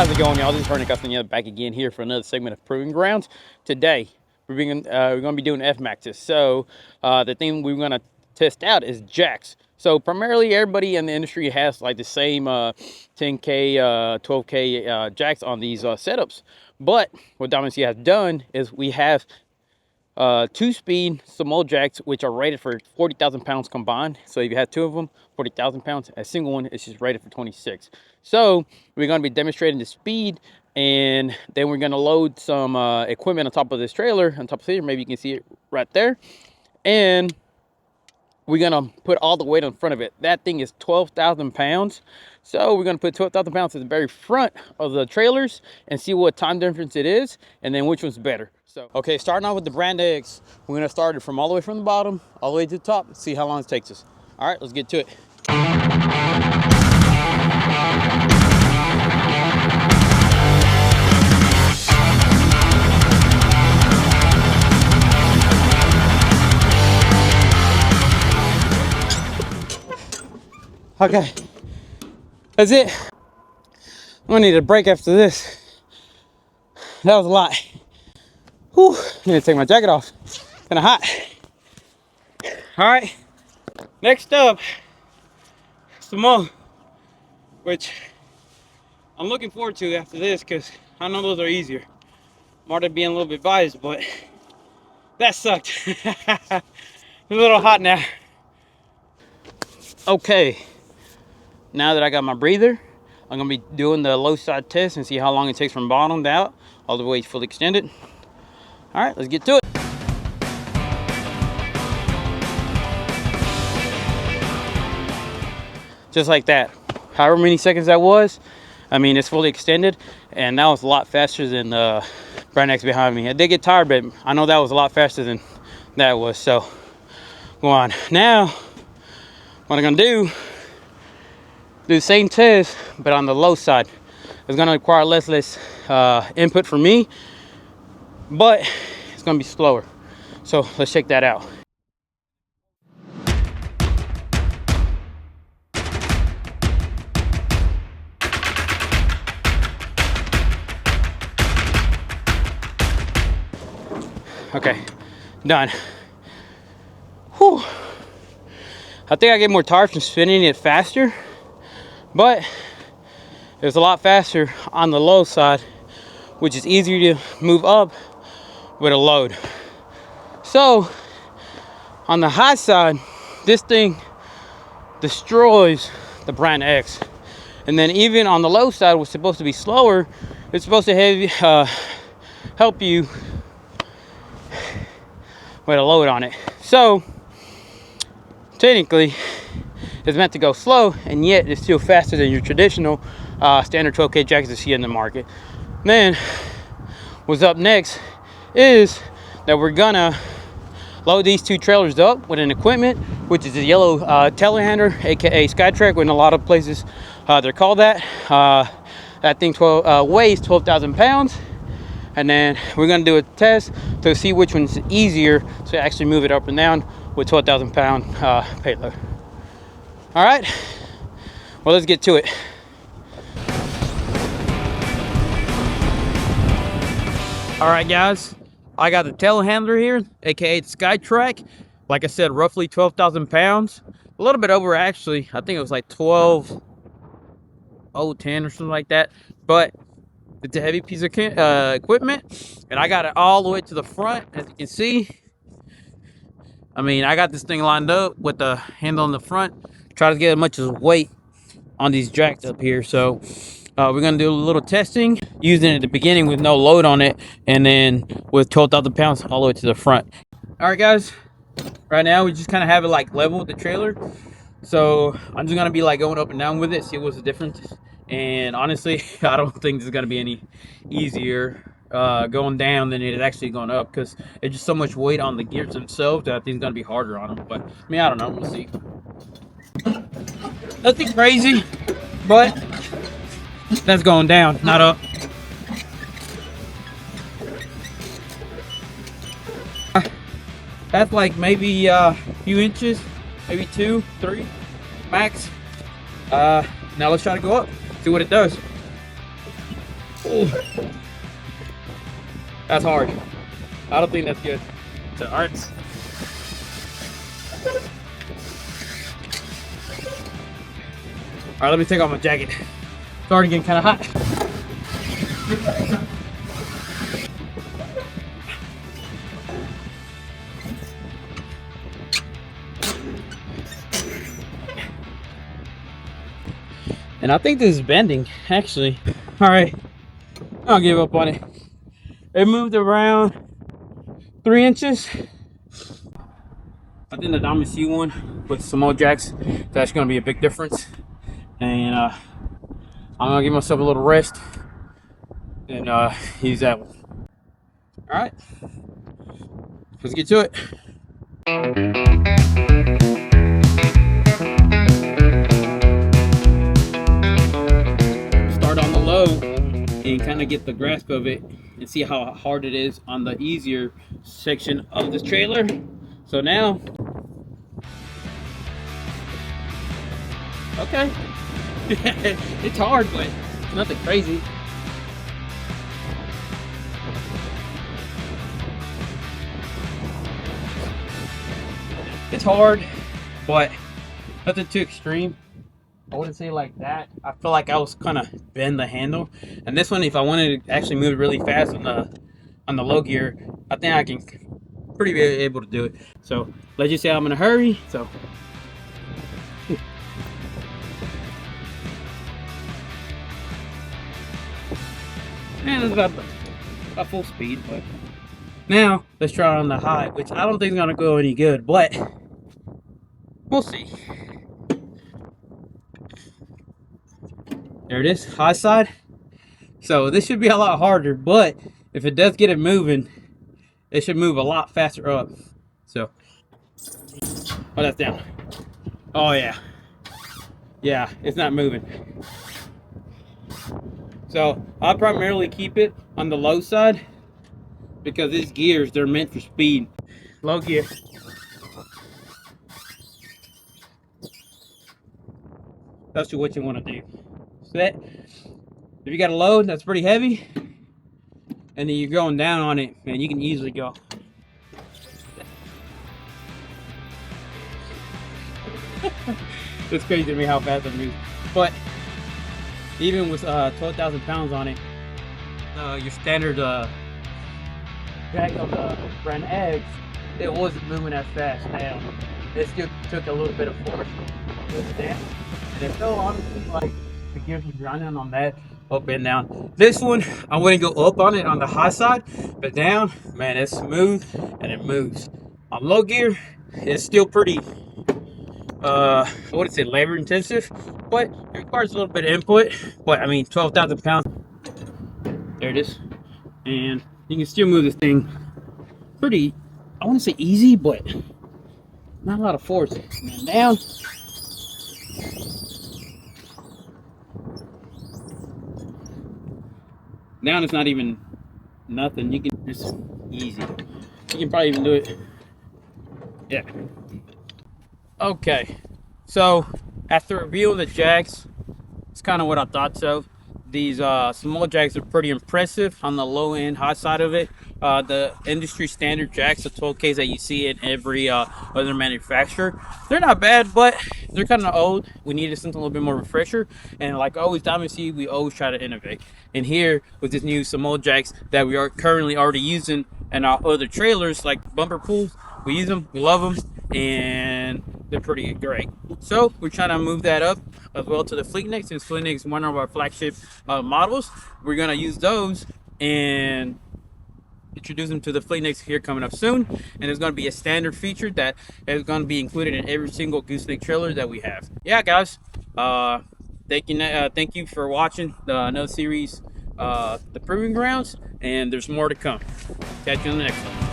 How's it going, y'all? This is Hernick Castañeda back again here for another segment of Proving Grounds. Today, we're going to be doing F-Maxes. So the thing we're going to test out is jacks. So primarily everybody in the industry has like the same 10K, 12K jacks on these setups. But what Diamond C has done is we have 2-speed Simol jacks, which are rated for 40,000 pounds combined. So if you have two of them, 40,000 pounds. A single one is just rated for 26. So we're going to be demonstrating the speed, and then we're going to load some equipment on top of this trailer, on top of here. Maybe you can see it right there. And we're going to put all the weight on front of it. That thing is 12,000 pounds. So we're going to put 12,000 pounds to the very front of the trailers and see what time difference it is, and then which one's better. So, okay, starting off with the Brand X, we're going to start it from all the way from the bottom, all the way to the top, see how long it takes us. All right, let's get to it. Okay, that's it. I'm gonna need a break after this. That was a lot. Whew, I need to take my jacket off. Kinda hot. All right, next up, Simol, which I'm looking forward to after this because I know those are easier. I'm already being a little bit biased, but that sucked. It's a little hot now. Okay, now that I got my breather, I'm gonna be doing the low side test and see how long it takes from bottom to out, all the way fully extended. All right, let's get to it. Just like that. However many seconds that was, I mean, it's fully extended, and that was a lot faster than the Brand X behind me. I did get tired, but I know that was a lot faster than that was, so go on. Now, what I'm gonna do the same test, but on the low side. It's gonna require less input for me, but it's gonna be slower. So let's check that out. Okay, done. Whew. I think I get more tired from spinning it faster, but it was a lot faster on the low side, which is easier to move up with a load. So on the high side, this thing destroys the Brand X. And then even on the low side, was supposed to be slower. It's supposed to help you with a load on it. So technically it's meant to go slow, and yet it's still faster than your traditional standard 12K jacks you see in the market. Then what's up next is that we're gonna load these two trailers up with an equipment, which is a yellow telehandler, aka Skytrack, when a lot of places they're called that. That thing weighs 12,000 pounds. And then we're gonna do a test to see which one's easier to actually move it up and down with 12,000 pound payload. All right, well, let's get to it. All right, guys, I got the telehandler here, aka the Skytrack. Like I said, roughly 12,000 pounds, a little bit over actually. I think it was like 12,010 or something like that, but it's a heavy piece of equipment, and I got it all the way to the front, as you can see. I mean, I got this thing lined up with the handle in the front, try to get as much as weight on these jacks up here. So we're gonna do a little testing using it at the beginning with no load on it, and then with 12,000 pounds all the way to the front. All right, guys, right now we just kind of have it like level with the trailer. So I'm just gonna be like going up and down with it, see what's the difference. And honestly, I don't think this is gonna be any easier going down than it is actually going up, because it's just so much weight on the gears themselves that I think it's gonna be harder on them. But I mean, I don't know, we'll see. Nothing crazy, but that's going down, not up. That's like maybe a few inches, maybe 2, 3 max. Now let's try to go up, see what it does. Ooh, that's hard. I don't think that's good. So, all right. All right, let me take off my jacket. It's already getting kind of hot. And I think this is bending, actually. All right, I'll give up on it. It moved around 3 inches. I think the Diamond C one with Simol jacks, that's gonna be a big difference. And I'm gonna give myself a little rest and use that one. All right, let's get to it. Start on the low and kind of get the grasp of it and see how hard it is on the easier section of this trailer. So now, okay, it's hard, but it's nothing crazy. It's hard, but nothing too extreme. I wouldn't say like that. I feel like I was kind of bend the handle, and this one, if I wanted to actually move it really fast on the low gear, I think I can pretty be able to do it. So let's just say I'm in a hurry. So man, it's about full speed. But now let's try it on the high, which I don't think is gonna go any good, but we'll see. There it is, high side. So this should be a lot harder, but if it does get it moving, it should move a lot faster up. So, oh, that's down. Oh yeah, yeah, it's not moving. So I'll primarily keep it on the low side because these gears, they're meant for speed. Low gear. That's what you want to do. Set. If you got a load that's pretty heavy, and then you're going down on it, man, you can easily go. It's crazy to me how fast it moves. But even with 12,000 pounds on it, your standard jack of the brand X, it wasn't moving as fast. Now it still took a little bit of force to stand, and it felt honestly like the gears were grinding on that up and down. This one, I wouldn't go up on it on the high side, but down, man, it's smooth and it moves. On low gear, it's still pretty I wouldn't say labor intensive, but it requires a little bit of input. But I mean, 12,000 pounds, there it is, and you can still move this thing pretty, I want to say easy, but not a lot of force. And down, it's not even nothing. You can, it's easy. You can probably even do it. Yeah. Okay, so after reviewing the jacks, it's kind of what I thought. So these Simol jacks are pretty impressive on the low end, high side of it. The industry standard jacks, the 12Ks that you see in every other manufacturer, they're not bad, but they're kind of old. We needed something a little bit more refresher, and like always, Diamond C, we always try to innovate. And here with this new Simol jacks that we are currently already using in our other trailers, like bumper pulls, we use them, we love them, and they're pretty great. So we're trying to move that up as well to the Fleet Neck, since Fleet Neck is one of our flagship models. We're gonna use those and introduce them to the Fleet Necks here coming up soon, and it's going to be a standard feature that is going to be included in every single gooseneck trailer that we have. Yeah, guys, thank you for watching another series, the Proving Grounds, and there's more to come. Catch you on the next one.